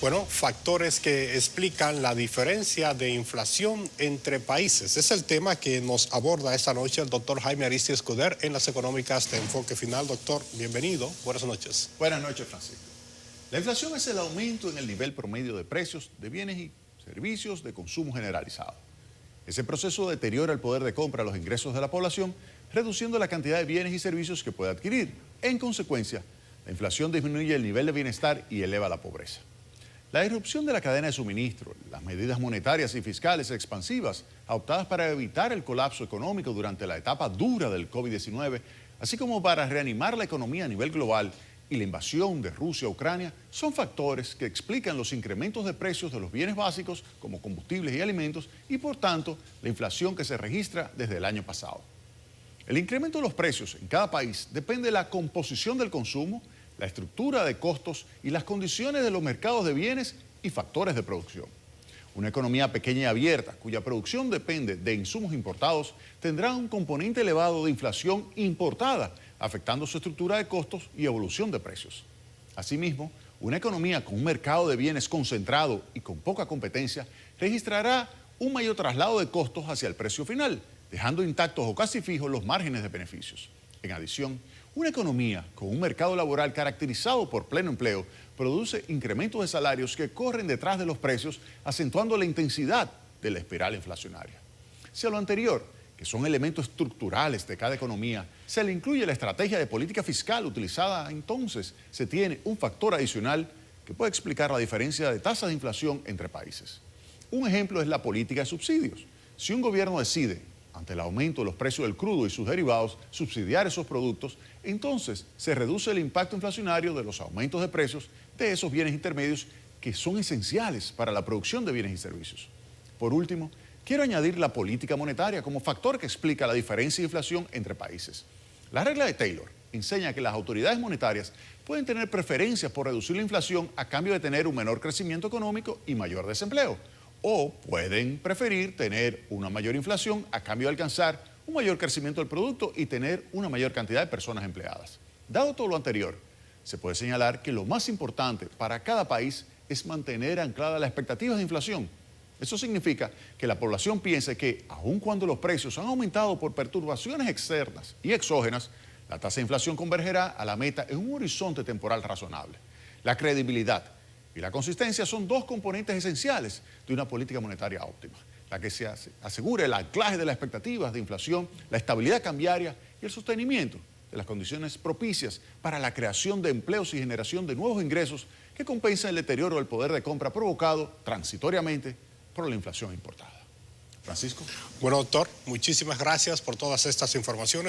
Bueno, factores que explican la diferencia de inflación entre países. Es el tema que nos aborda esta noche el doctor Jaime Aristi Escuder en las económicas de Enfoque Final. Doctor, bienvenido. Buenas noches. Buenas noches, Francisco. La inflación es el aumento en el nivel promedio de precios de bienes y servicios de consumo generalizado. Ese proceso deteriora el poder de compra de los ingresos de la población, reduciendo la cantidad de bienes y servicios que puede adquirir. En consecuencia, la inflación disminuye el nivel de bienestar y eleva la pobreza. La disrupción de la cadena de suministro, las medidas monetarias y fiscales expansivas adoptadas para evitar el colapso económico durante la etapa dura del COVID-19, así como para reanimar la economía a nivel global y la invasión de Rusia a Ucrania, son factores que explican los incrementos de precios de los bienes básicos como combustibles y alimentos y, por tanto, la inflación que se registra desde el año pasado. El incremento de los precios en cada país depende de la composición del consumo, la estructura de costos y las condiciones de los mercados de bienes y factores de producción. Una economía pequeña y abierta, cuya producción depende de insumos importados, tendrá un componente elevado de inflación importada, afectando su estructura de costos y evolución de precios. Asimismo, una economía con un mercado de bienes concentrado y con poca competencia registrará un mayor traslado de costos hacia el precio final, dejando intactos o casi fijos los márgenes de beneficios. En adición, una economía con un mercado laboral caracterizado por pleno empleo produce incrementos de salarios que corren detrás de los precios, acentuando la intensidad de la espiral inflacionaria. Si a lo anterior, que son elementos estructurales de cada economía, se le incluye la estrategia de política fiscal utilizada, entonces se tiene un factor adicional que puede explicar la diferencia de tasas de inflación entre países. Un ejemplo es la política de subsidios. Si un gobierno decide, ante el aumento de los precios del crudo y sus derivados, subsidiar esos productos, entonces se reduce el impacto inflacionario de los aumentos de precios de esos bienes intermedios que son esenciales para la producción de bienes y servicios. Por último, quiero añadir la política monetaria como factor que explica la diferencia de inflación entre países. La regla de Taylor enseña que las autoridades monetarias pueden tener preferencias por reducir la inflación a cambio de tener un menor crecimiento económico y mayor desempleo. O pueden preferir tener una mayor inflación a cambio de alcanzar un mayor crecimiento del producto y tener una mayor cantidad de personas empleadas. Dado todo lo anterior, se puede señalar que lo más importante para cada país es mantener ancladas las expectativas de inflación. Eso significa que la población piense que, aun cuando los precios han aumentado por perturbaciones externas y exógenas, la tasa de inflación convergerá a la meta en un horizonte temporal razonable. La credibilidad y la consistencia son dos componentes esenciales de una política monetaria óptima, la que se asegura el anclaje de las expectativas de inflación, la estabilidad cambiaria y el sostenimiento de las condiciones propicias para la creación de empleos y generación de nuevos ingresos que compensan el deterioro del poder de compra provocado transitoriamente por la inflación importada. Francisco. Bueno, doctor, muchísimas gracias por todas estas informaciones.